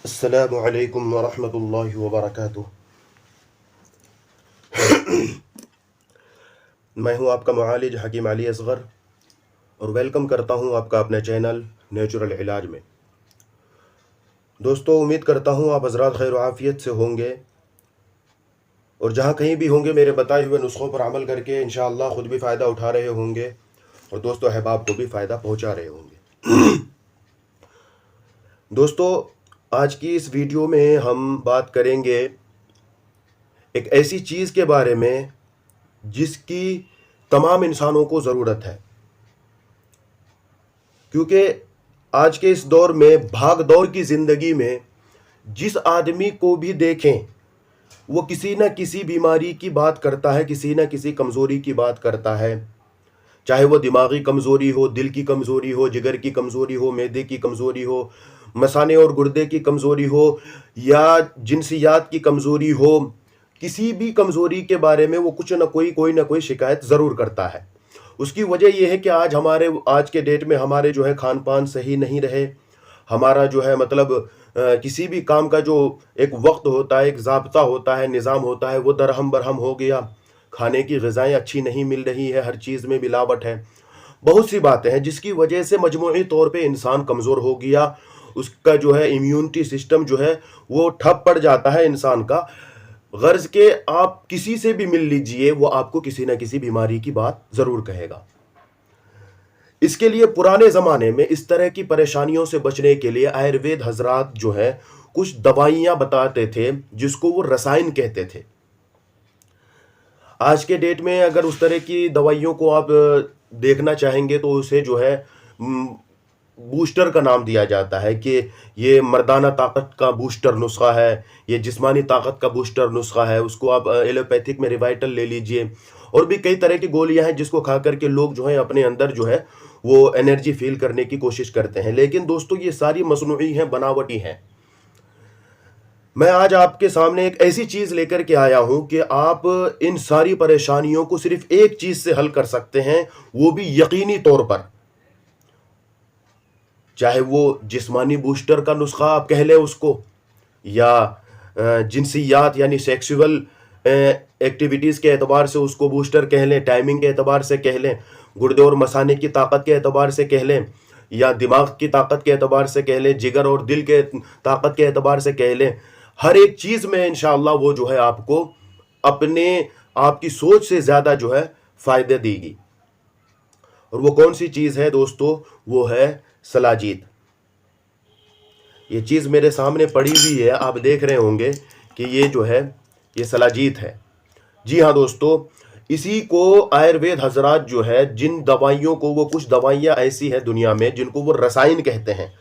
अस्सलामु अलैकुम वरहमतुल्लाहि वबरकातुह। मैं हूं आपका मुआलिज हकीम अली असगर और वेलकम करता हूं आपका अपने चैनल नेचुरल इलाज में। दोस्तों, उम्मीद करता हूं आप हज़रात खैर आफियत से होंगे और जहां कहीं भी होंगे मेरे बताए हुए नुस्खों पर अमल करके इंशाअल्लाह ख़ुद भी फ़ायदा उठा रहे होंगे और दोस्तों अहबाब को भी फ़ायदा पहुंचा रहे होंगे। दोस्तों, आज की इस वीडियो में हम बात करेंगे एक ऐसी चीज़ के बारे में जिसकी तमाम इंसानों को ज़रूरत है, क्योंकि आज के इस दौर में भाग दौड़ की ज़िंदगी में जिस आदमी को भी देखें वो किसी न किसी बीमारी की बात करता है, किसी न किसी कमज़ोरी की बात करता है। चाहे वो दिमागी कमज़ोरी हो, दिल की कमज़ोरी हो, जिगर की कमज़ोरी हो, मैदे की कमज़ोरी हो, मसाने और गुर्दे की कमज़ोरी हो या जिनसियात की कमज़ोरी हो, किसी भी कमज़ोरी के बारे में वो कुछ न कोई न कोई शिकायत ज़रूर करता है। उसकी वजह यह है कि आज के डेट में हमारे जो है खान पान सही नहीं रहे। हमारा जो है मतलब किसी भी काम का जो एक वक्त होता है, एक ज़ाब्ता होता है, निज़ाम होता है, वो दरहम बरहम हो गया। खाने की ग़िज़ाएँ अच्छी नहीं मिल रही है, हर चीज़ में मिलावट है। बहुत सी बातें हैं जिसकी वजह से मजमूई तौर पे इंसान कमज़ोर हो गया। उसका जो है इम्यूनिटी सिस्टम जो है वो ठप पड़ जाता है इंसान का। गर्ज के आप किसी से भी मिल लीजिए, वो आपको किसी न किसी बीमारी की बात ज़रूर कहेगा। इसके लिए पुराने ज़माने में इस तरह की परेशानियों से बचने के लिए आयुर्वेद हज़रात जो है कुछ दवाइयाँ बताते थे जिसको वो रसायन कहते थे। आज के डेट में अगर उस तरह की दवाइयों को आप देखना चाहेंगे तो उसे जो है बूस्टर का नाम दिया जाता है कि ये मर्दाना ताकत का बूस्टर नुस्खा है, ये जिस्मानी ताकत का बूस्टर नुस्खा है। उसको आप एलोपैथिक में रिवाइटल ले लीजिए और भी कई तरह की गोलियां हैं जिसको खा करके लोग जो है अपने अंदर जो है वो एनर्जी फील करने की कोशिश करते हैं। लेकिन दोस्तों, ये सारी मसनूई हैं, बनावटी हैं। मैं आज आपके सामने एक ऐसी चीज़ लेकर के आया हूं कि आप इन सारी परेशानियों को सिर्फ एक चीज़ से हल कर सकते हैं, वो भी यकीनी तौर पर। चाहे वो जिस्मानी बूस्टर का नुस्खा आप कह लें उसको, या जिनसियात यानी सेक्सुअल एक्टिविटीज़ के एतबार से उसको बूस्टर कह लें, टाइमिंग के एतबार से कह लें, गुर्दे और मसाने की ताकत के एतबार से कह लें, या दिमाग की ताकत के एतबार से कह लें, जिगर और दिल के ताकत के एतबार से कह लें। हर एक चीज़ में इंशाअल्लाह वो जो है आपको अपने आपकी सोच से ज़्यादा जो है फ़ायदे देगी। और वो कौन सी चीज़ है दोस्तों? वो है सलाजीत। ये चीज़ मेरे सामने पड़ी हुई है, आप देख रहे होंगे कि ये जो है ये सलाजीत है। जी हाँ दोस्तों, इसी को आयुर्वेद हजरात जो है जिन दवाइयों को, वो कुछ दवाइयाँ ऐसी हैं दुनिया में जिनको वो रसायन कहते हैं।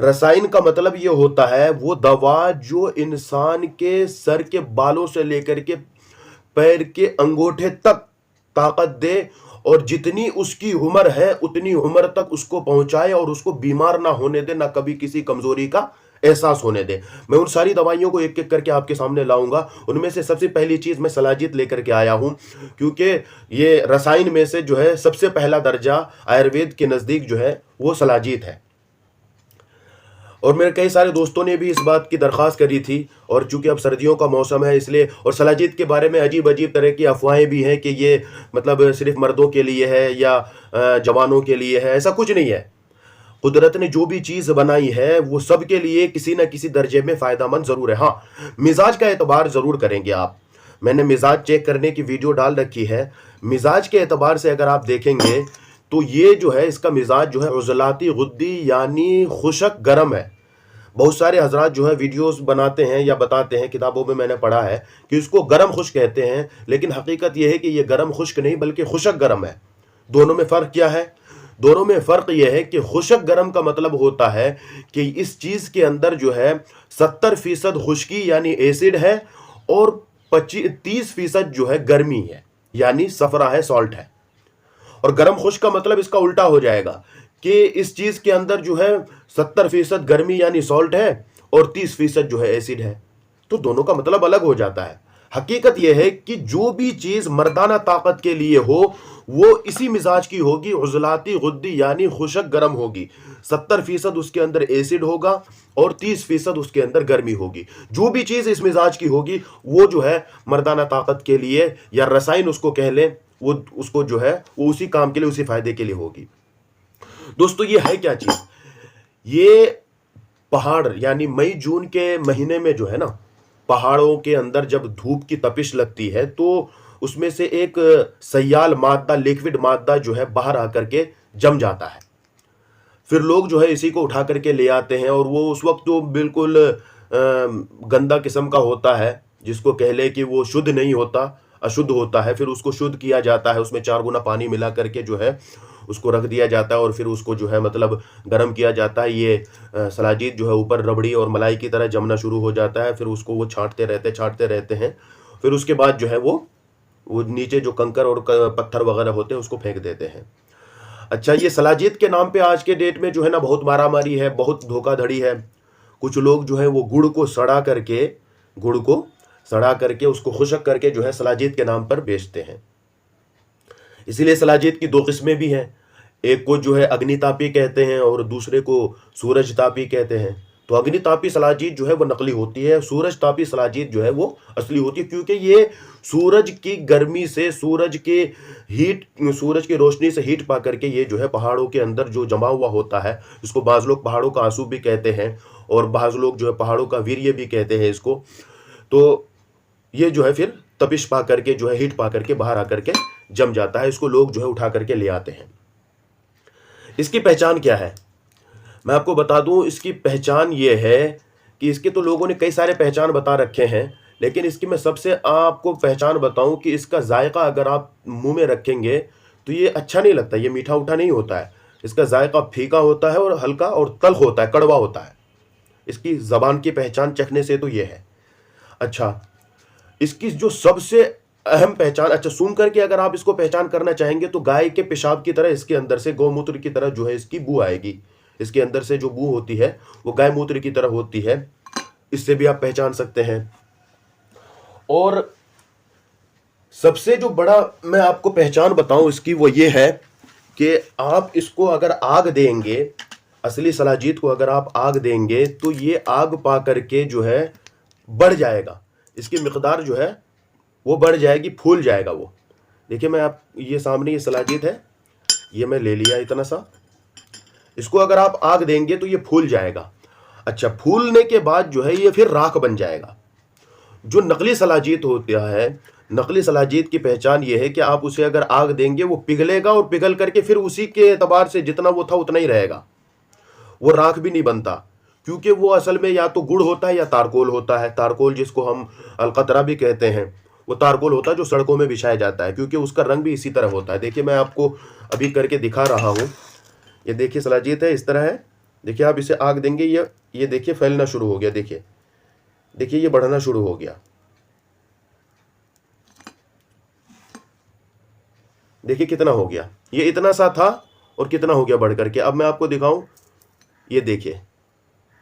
रसायन का मतलब ये होता है वो दवा जो इंसान के सर के बालों से लेकर के पैर के अंगूठे तक ताकत दे और जितनी उसकी उम्र है उतनी उम्र तक उसको पहुंचाए और उसको बीमार ना होने दे, ना कभी किसी कमजोरी का एहसास होने दे। मैं उन सारी दवाइयों को एक एक करके आपके सामने लाऊंगा। उनमें से सबसे पहली चीज मैं सलाजीत लेकर के आया हूं, क्योंकि ये रसायन में से जो है सबसे पहला दर्जा आयुर्वेद के नजदीक जो है वो सलाजीत है। और मेरे कई सारे दोस्तों ने भी इस बात की दरख्वास्त करी थी, और चूंकि अब सर्दियों का मौसम है इसलिए, और सलाजीत के बारे में अजीब अजीब तरह की अफवाहें भी हैं कि ये मतलब सिर्फ मर्दों के लिए है या जवानों के लिए है। ऐसा कुछ नहीं है। कुदरत ने जो भी चीज़ बनाई है वो सब के लिए किसी न किसी दर्जे में फ़ायदेमंद ज़रूर है। हाँ, मिजाज का एतबार ज़रूर करेंगे आप। मैंने मिजाज चेक करने की वीडियो डाल रखी है। मिजाज के एतबार से अगर आप देखेंगे तो ये जो है इसका मिजाज जो है उज़लाती गुद्दी यानी खुशक गर्म है। बहुत सारे हजरात जो है वीडियोस बनाते हैं या बताते हैं, किताबों में मैंने पढ़ा है कि इसको गर्म खुश्क कहते हैं, लेकिन हकीकत यह है कि ये गर्म खुश्क नहीं बल्कि खुशक गर्म है। दोनों में फ़र्क क्या है? दोनों में फ़र्क यह है कि खुशक गर्म का मतलब होता है कि इस चीज़ के अंदर जो है 70% खुश्की यानी एसिड है और 30% जो है गर्मी है यानी सफरा है, सॉल्ट है। और गर्म खुश्क का मतलब इसका उल्टा हो जाएगा कि इस चीज़ के अंदर जो है 70% गर्मी यानी सॉल्ट है और 30% जो है एसिड है। तो दोनों का मतलब अलग हो जाता है। हकीकत यह है कि जो भी चीज मर्दाना ताकत के लिए हो वो इसी मिजाज की होगी, उजलाती गुद्दी यानी खुशक गर्म होगी। 70% उसके अंदर एसिड होगा और 30% उसके अंदर गर्मी होगी। जो भी चीज इस मिजाज की होगी वो जो है मर्दाना ताकत के लिए, या रसायन उसको कह लें, वो उसको जो है वो उसी काम के लिए, उसी फायदे के लिए होगी। दोस्तों ये है क्या चीज? ये पहाड़ यानी मई जून के महीने में जो है ना, पहाड़ों के अंदर जब धूप की तपिश लगती है तो उसमें से एक सयाल मादा, लिक्विड मादा जो है बाहर आकर के जम जाता है। फिर लोग जो है इसी को उठा करके ले आते हैं और वो उस वक्त तो बिल्कुल गंदा किस्म का होता है, जिसको कह ले कि वो शुद्ध नहीं होता, अशुद्ध होता है। फिर उसको शुद्ध किया जाता है, उसमें 4 गुना पानी मिला करके जो है उसको रख दिया जाता है और फिर उसको जो है मतलब गर्म किया जाता है। ये सलाजीत जो है ऊपर रबड़ी और मलाई की तरह जमना शुरू हो जाता है। फिर उसको वो छांटते रहते हैं। फिर उसके बाद जो है वो नीचे जो कंकर और पत्थर वगैरह होते हैं उसको फेंक देते हैं। अच्छा, ये सलाजीत के नाम पे आज के डेट में जो है ना बहुत मारामारी है, बहुत धोखाधड़ी है। कुछ लोग जो है वो गुड़ को सड़ा करके उसको खुशक करके जो है सलाजीत के नाम पर बेचते हैं। इसीलिए सलाजीत की 2 किस्में भी हैं, एक को जो है अग्नितापी कहते हैं और दूसरे को सूरज तापी कहते हैं। तो अग्नितापी सलाजीत जो है वो नकली होती है, सूरज तापी सलाजीत जो है वो असली होती है, क्योंकि ये सूरज की गर्मी से, सूरज की रोशनी से हीट पा करके ये जो है पहाड़ों के अंदर जो जमा हुआ होता है, इसको बाज लोग पहाड़ों का आंसू भी कहते हैं और बाज लोग जो है पहाड़ों का वीर्य भी कहते हैं इसको। तो ये जो है फिर तपिश पा करके जो है हीट पा करके बाहर आकर के जम जाता है। इसको लोग जो है उठा करके ले आते हैं। इसकी पहचान क्या है मैं आपको बता दूं। इसकी पहचान ये है कि इसके तो लोगों ने कई सारे पहचान बता रखे हैं, लेकिन इसकी मैं सबसे आपको पहचान बताऊं कि इसका जायका अगर आप मुंह में रखेंगे तो ये अच्छा नहीं लगता, ये मीठा उठा नहीं होता है। इसका जायका फीका होता है और हल्का और तल्ख होता है, कड़वा होता है। इसकी जबान की पहचान चखने से तो ये है। अच्छा, इसकी जो सबसे अहम पहचान, अच्छा सूंघ करके अगर आप इसको पहचान करना चाहेंगे तो गाय के पेशाब की तरह इसके अंदर से, गौमूत्र की तरह जो है इसकी बू आएगी। इसके अंदर से जो बू होती है वो गाय मूत्र की तरह होती है, इससे भी आप पहचान सकते हैं। और सबसे जो बड़ा मैं आपको पहचान बताऊं इसकी वो ये है कि आप इसको अगर आग देंगे, असली सलाजीत को अगर आप आग देंगे तो ये आग पा करके जो है बढ़ जाएगा, इसकी मिकदार जो है वो बढ़ जाएगी, फूल जाएगा वो। देखिए मैं आप ये सामने ये सलाजीत है, ये मैं ले लिया इतना सा, इसको अगर आप आग देंगे तो ये फूल जाएगा। अच्छा, फूलने के बाद जो है ये फिर राख बन जाएगा। जो नकली सलाजीत होता है, नकली सलाजीत की पहचान ये है कि आप उसे अगर आग देंगे वो पिघलेगा और पिघल करके फिर उसी के एतबार से जितना वो था उतना ही रहेगा, वो राख भी नहीं बनता, क्योंकि वो असल में या तो गुड़ होता है या तारकोल होता है। तारकोल जिसको हम अलकतरा भी कहते हैं, वो तारकोल होता है जो सड़कों में बिछाया जाता है, क्योंकि उसका रंग भी इसी तरह होता है। देखिए मैं आपको अभी करके दिखा रहा हूँ, ये देखिए सलाजीत है, इस तरह है। देखिए आप इसे आग देंगे, ये देखिए फैलना शुरू हो गया, देखिए देखिए ये बढ़ना शुरू हो गया। देखिए कितना हो गया, ये इतना सा था और कितना हो गया बढ़ करके। अब मैं आपको दिखाऊं, ये देखिए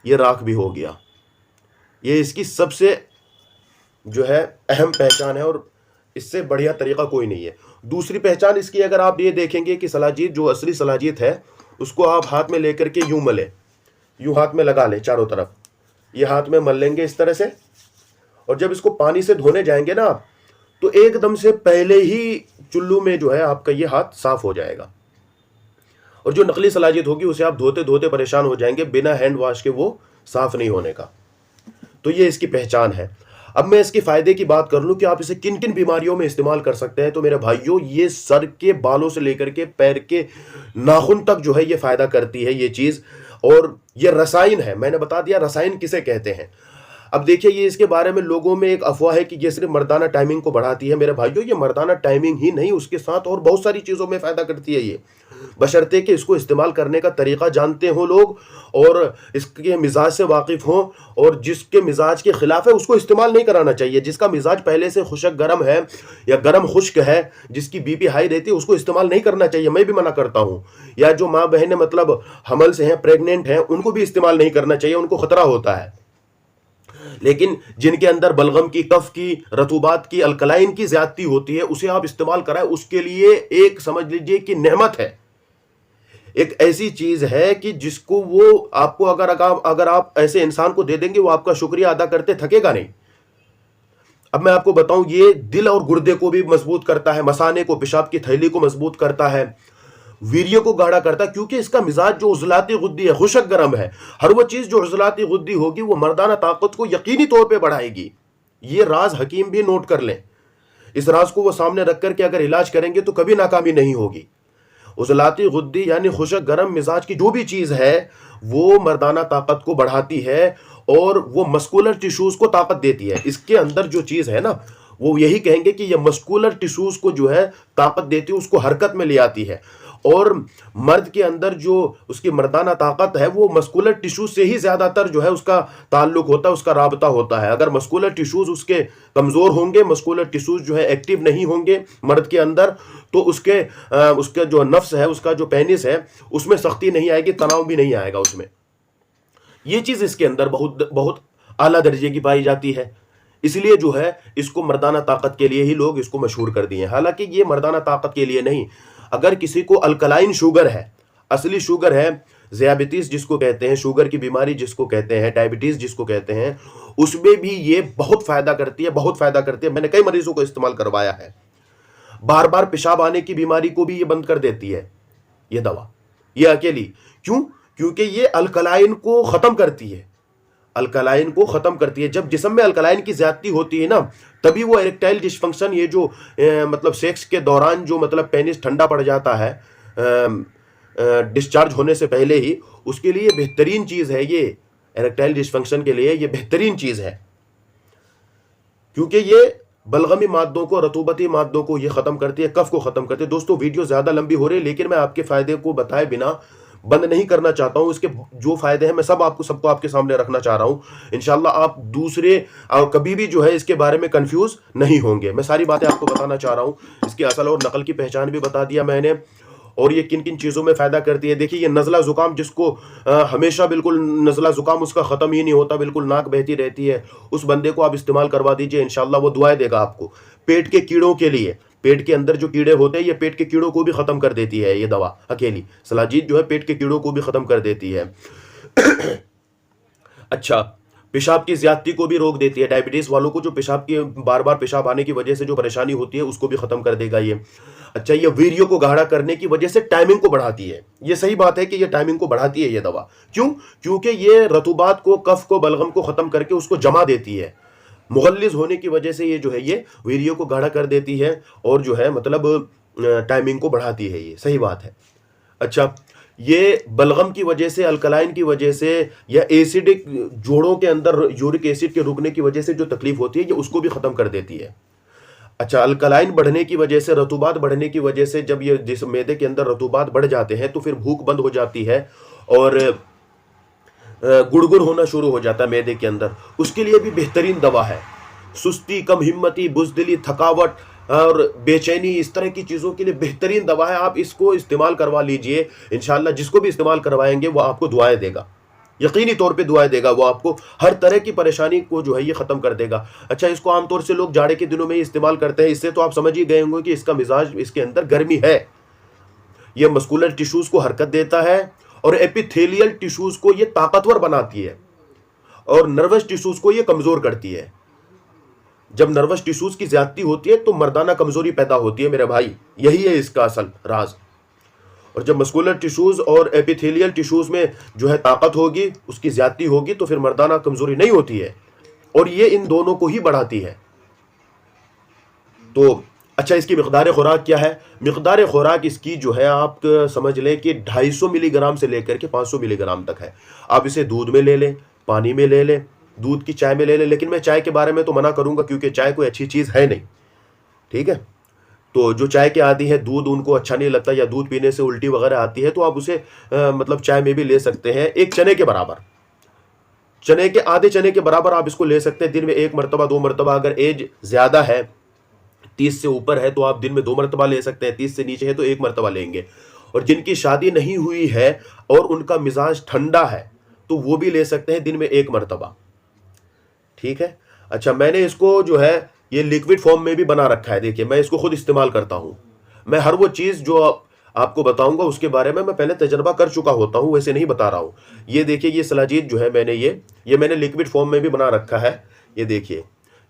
ये राख भी हो गया। ये इसकी सबसे जो है अहम पहचान है और इससे बढ़िया तरीका कोई नहीं है। दूसरी पहचान इसकी अगर आप ये देखेंगे कि सलाजीत जो असली सलाजीत है उसको आप हाथ में लेकर के यूं मले, यूं हाथ में लगा ले चारों तरफ, ये हाथ में मल लेंगे इस तरह से, और जब इसको पानी से धोने जाएंगे ना आप, तो एकदम से पहले ही चुल्लू में जो है आपका ये हाथ साफ हो जाएगा। और जो नकली सलाजीत होगी उसे आप धोते धोते परेशान हो जाएंगे, बिना हैंड वॉश के वो साफ नहीं होने का। तो ये इसकी पहचान है। अब मैं इसके फायदे की बात कर लूं कि आप इसे किन किन बीमारियों में इस्तेमाल कर सकते हैं, तो मेरे भाइयों ये सर के बालों से लेकर के पैर के नाखून तक जो है ये फायदा करती है ये चीज। और ये रसायन है, मैंने बता दिया रसायन किसे कहते हैं। अब देखिए ये इसके बारे में लोगों में एक अफवाह है कि ये सिर्फ मर्दाना टाइमिंग को बढ़ाती है। मेरे भाइयों ये मर्दाना टाइमिंग ही नहीं, उसके साथ और बहुत सारी चीज़ों में फ़ायदा करती है ये, बशर्ते कि इसको इस्तेमाल करने का तरीका जानते हो लोग और इसके मिजाज से वाकिफ़ हों। और जिसके मिजाज के ख़िलाफ़ है उसको इस्तेमाल नहीं कराना चाहिए। जिसका मिजाज पहले से खुशक गर्म है या गर्म खुश्क है, जिसकी बीपी हाई रहती है, उसको इस्तेमाल नहीं करना चाहिए, मैं भी मना करता हूँ। या जो माँ बहनें मतलब हमल से हैं, प्रेग्नेंट हैं, उनको भी इस्तेमाल नहीं करना चाहिए, उनको ख़तरा होता है। लेकिन जिनके अंदर बलगम की, कफ की, रतूबात की, अल्कलाइन की ज्यादती होती है, उसे आप इस्तेमाल कराएं, उसके लिए एक समझ लीजिए कि नेमत है, एक ऐसी चीज है कि जिसको वो आपको अगर आप ऐसे इंसान को दे देंगे, वो आपका शुक्रिया अदा करते थकेगा नहीं। अब मैं आपको बताऊं, ये दिल और गुर्दे को भी मजबूत करता है, मसाने को, पेशाब की थैली को मजबूत करता है, वीर्य को गाढ़ा करता है, क्योंकि इसका मिजाज जो उजलाती गुद्दी है, खुशक गर्म है। हर वो चीज जो उजलाती गुद्दी होगी वो मर्दाना ताकत को यकीनी तौर पे बढ़ाएगी। ये राज हकीम भी नोट कर लें। इस राज को वो सामने रख करके अगर इलाज करेंगे तो कभी नाकामी नहीं होगी। उजलाती गुद्दी यानी खुशक गर्म मिजाज की जो भी चीज है वो मर्दाना ताकत को बढ़ाती है और वो मस्कुलर टिश्यूज को ताकत देती है। इसके अंदर जो चीज है ना, वो यही कहेंगे कि ये मस्कुलर टिश्यूज को जो है ताकत देती है, उसको हरकत में ले आती है। और मर्द के अंदर जो उसकी मर्दाना ताकत है वो मस्कुलर टिश्यूज से ही ज्यादातर जो है उसका ताल्लुक होता है, उसका राबता होता है। अगर मस्कुलर टिश्यूज उसके कमजोर होंगे, मस्कुलर टिश्यूज जो है एक्टिव नहीं होंगे मर्द के अंदर, तो उसके जो नफ्स है, उसका जो पेनिस है, उसमें सख्ती नहीं आएगी, तनाव भी नहीं आएगा उसमें। ये चीज इसके अंदर बहुत बहुत आला दर्जे की पाई जाती है। इसलिए जो है इसको मर्दाना ताकत के लिए ही लोग इसको मशहूर कर दिए। हालांकि ये मर्दाना ताकत के लिए नहीं। अगर किसी को अल्कलाइन शुगर है, असली शुगर है, ज़ियाबितीस जिसको कहते हैं, शुगर की बीमारी जिसको कहते हैं, डायबिटीज जिसको कहते हैं, उसमें भी ये बहुत फायदा करती है, बहुत फायदा करती है। मैंने कई मरीजों को इस्तेमाल करवाया है। बार बार पेशाब आने की बीमारी को भी ये बंद कर देती है ये दवा, ये अकेली। क्यों? क्योंकि ये अल्कलाइन को खत्म करती है, अल्कलाइन को खत्म करती है। जब जिस्म में अल्कलाइन की ज्यादती होती है ना, तभी वो इरेक्टाइल डिस्फंक्शन, ये जो मतलब सेक्स के दौरान जो मतलब पेनिस ठंडा पड़ जाता है डिस्चार्ज होने से पहले ही, उसके लिए बेहतरीन चीज है ये। इरेक्टाइल डिस्फंक्शन के लिए ये बेहतरीन चीज है, क्योंकि ये बलगमी मादों को, रतूबती मादों को ये खत्म करती है, कफ को खत्म करती है। दोस्तों वीडियो ज्यादा लंबी हो रही है, लेकिन मैं आपके फायदे को बताए बिना बंद नहीं करना चाहता हूं। इसके जो फायदे हैं मैं सबको आपके सामने रखना चाह रहा हूं। इंशाल्लाह आप दूसरे कभी भी जो है इसके बारे में कंफ्यूज नहीं होंगे। मैं सारी बातें आपको बताना चाह रहा हूं। इसकी असल और नकल की पहचान भी बता दिया मैंने, और ये किन किन चीज़ों में फ़ायदा करती है। देखिए, ये नज़ला ज़ुकाम, जिसको हमेशा बिल्कुल नज़ला ज़ुकाम उसका ख़त्म ही नहीं होता, बिल्कुल नाक बहती रहती है, उस बंदे को आप इस्तेमाल करवा दीजिए, इंशाल्लाह वो दुआएं देगा आपको। पेट के कीड़ों के लिए, पेट के अंदर जो कीड़े होते हैं, ये पेट के कीड़ों को भी ख़त्म कर देती है ये दवा अकेली। सलाजीत जो है पेट के कीड़ों को भी ख़त्म कर देती है। अच्छा, पेशाब की ज्यादती को भी रोक देती है। डायबिटीज़ वालों को जो पेशाब की बार बार पेशाब आने की वजह से जो परेशानी होती है, उसको भी ख़त्म कर देगा ये। अच्छा, ये वीर्य को गाढ़ा करने की वजह से टाइमिंग को बढ़ाती है। ये सही बात है कि ये टाइमिंग को बढ़ाती है ये दवा। क्यों? क्योंकि ये रतूबात को, कफ को, बलगम को ख़त्म करके उसको जमा देती है। मुगल्लिज़ होने की वजह से ये जो है ये वीर्य को गाढ़ा कर देती है और जो है मतलब टाइमिंग को बढ़ाती है। ये सही बात है। अच्छा, ये बलगम की वजह से, अल्कलाइन की वजह से, या एसिडिक जोड़ों के अंदर यूरिक एसिड के रुकने की वजह से जो तकलीफ होती है, ये उसको भी ख़त्म कर देती है। अच्छा, अल्कलाइन बढ़ने की वजह से, रतूबात बढ़ने की वजह से, जब ये जिस मैदे के अंदर रतूबात बढ़ जाते हैं तो फिर भूख बंद हो जाती है और गुड़गुड़ होना शुरू हो जाता है मैदे के अंदर। उसके लिए भी बेहतरीन दवा है। सुस्ती, कम हिम्मती, बुज़दिली, थकावट और बेचैनी, इस तरह की चीज़ों के लिए बेहतरीन दवा है। आप इसको इस्तेमाल करवा लीजिए, इंशाल्लाह जिसको भी इस्तेमाल करवाएंगे वो आपको दुआएं देगा, यकीनी तौर पे दुआएं देगा। वो आपको हर तरह की परेशानी को जो है ये ख़त्म कर देगा। अच्छा, इसको आमतौर से लोग जाड़े के दिनों में ही इस्तेमाल करते हैं। इससे तो आप समझ ही गए होंगे कि इसका मिजाज, इसके अंदर गर्मी है। ये मस्कुलर टिश्यूज़ को हरकत देता है और एपिथेलियल टिश्यूज़ को ये ताकतवर बनाती है और नर्वस टिश्यूज़ को ये कमज़ोर करती है। जब नर्वस टिश्यूज की ज्यादती होती है तो मर्दाना कमजोरी पैदा होती है मेरे भाई, यही है इसका असल राज। और जब मस्कुलर टिश्यूज और एपिथेलियल टिश्यूज में जो है ताकत होगी, उसकी ज्यादती होगी, तो फिर मर्दाना कमजोरी नहीं होती है, और ये इन दोनों को ही बढ़ाती है। तो अच्छा, इसकी मिकदार खुराक क्या है? मिकदार खुराक इसकी जो है आप समझ लें कि 250 मिलीग्राम से लेकर के 500 मिलीग्राम तक है। आप इसे दूध में ले लें, पानी में ले लें, दूध की चाय में ले लें, लेकिन मैं चाय के बारे में तो मना करूंगा क्योंकि चाय कोई अच्छी चीज़ है नहीं, ठीक है। तो जो चाय के आदी है, दूध उनको अच्छा नहीं लगता या दूध पीने से उल्टी वगैरह आती है, तो आप उसे मतलब चाय में भी ले सकते हैं। एक चने के बराबर, चने के आधे चने के बराबर आप इसको ले सकते हैं। दिन में 1 मरतबा 2 मरतबा, अगर एज ज़्यादा है, 30 से ऊपर है, तो आप दिन में 2 मरतबा ले सकते हैं। 30 से नीचे है तो 1 मरतबा लेंगे। और जिनकी शादी नहीं हुई है और उनका मिजाज ठंडा है, तो वो भी ले सकते हैं दिन में 1 मरतबा। ठीक है। अच्छा, मैंने इसको जो है ये लिक्विड फॉर्म में भी बना रखा है, देखिए मैं इसको खुद इस्तेमाल करता हूँ। मैं हर वो चीज़ जो आपको बताऊंगा उसके बारे में मैं पहले तजर्बा कर चुका होता हूँ, वैसे नहीं बता रहा हूँ। ये देखिए, ये सलाजीत जो है मैंने ये मैंने लिक्विड फॉर्म में भी बना रखा है। ये देखिए,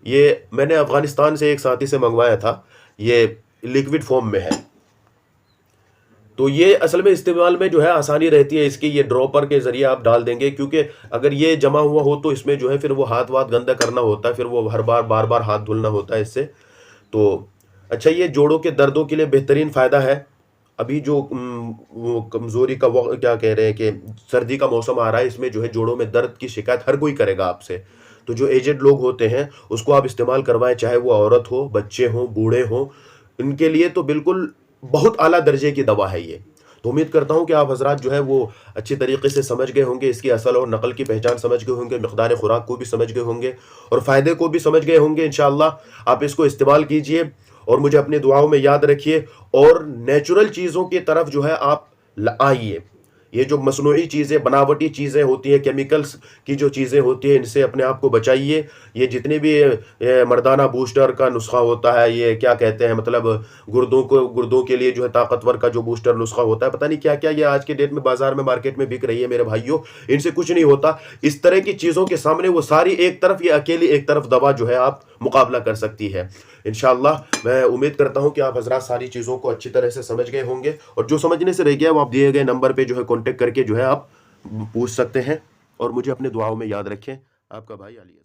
ये मैंने अफगानिस्तान से एक साथी से मंगवाया था, ये लिक्विड फॉर्म में है। तो ये असल में इस्तेमाल में जो है आसानी रहती है इसकी, ये ड्रॉपर के ज़रिए आप डाल देंगे, क्योंकि अगर ये जमा हुआ हो तो इसमें जो है फिर वो हाथ वाथ गंदा करना होता है, फिर वो हर बार हाथ धुलना होता है इससे। तो अच्छा, ये जोड़ों के दर्दों के लिए बेहतरीन फ़ायदा है। अभी जो वो कमज़ोरी का वो क्या कह रहे हैं कि सर्दी का मौसम आ रहा है, इसमें जो है जोड़ों में दर्द की शिकायत हर कोई करेगा आपसे। तो जो एजेड लोग होते हैं उसको आप इस्तेमाल करवाएं, चाहे वो औरत हो, बच्चे हों, बूढ़े हों, इनके लिए तो बिल्कुल बहुत आला दर्जे की दवा है ये। तो उम्मीद करता हूँ कि आप हजरात जो है वो अच्छी तरीके से समझ गए होंगे, इसकी असल और नकल की पहचान समझ गए होंगे, मिकदार खुराक को भी समझ गए होंगे और फ़ायदे को भी समझ गए होंगे। इंशाअल्लाह आप इसको इस्तेमाल कीजिए और मुझे अपनी दुआओं में याद रखिए, और नेचुरल चीज़ों की तरफ जो है आप आइए। ये जो मसनूई चीज़ें, बनावटी चीज़ें होती हैं, केमिकल्स की जो चीज़ें होती हैं, इनसे अपने आप को बचाइए। ये जितने भी मर्दाना बूस्टर का नुस्खा होता है, ये क्या कहते हैं, मतलब गुर्दों के लिए जो है ताकतवर का जो बूस्टर नुस्खा होता है, पता नहीं क्या क्या ये आज के डेट में बाजार में मार्केट में बिक रही है मेरे भाइयों, इनसे कुछ नहीं होता। इस तरह की चीज़ों के सामने वो सारी एक तरफ, ये अकेली एक तरफ दवा जो है आप मुकाबला कर सकती है। इंशाअल्लाह मैं उम्मीद करता हूं कि आप हजरात सारी चीज़ों को अच्छी तरह से समझ गए होंगे, और जो समझने से रह गया वो आप दिए गए नंबर पे जो है कांटेक्ट करके जो है आप पूछ सकते हैं। और मुझे अपने दुआओं में याद रखें। आपका भाई अली।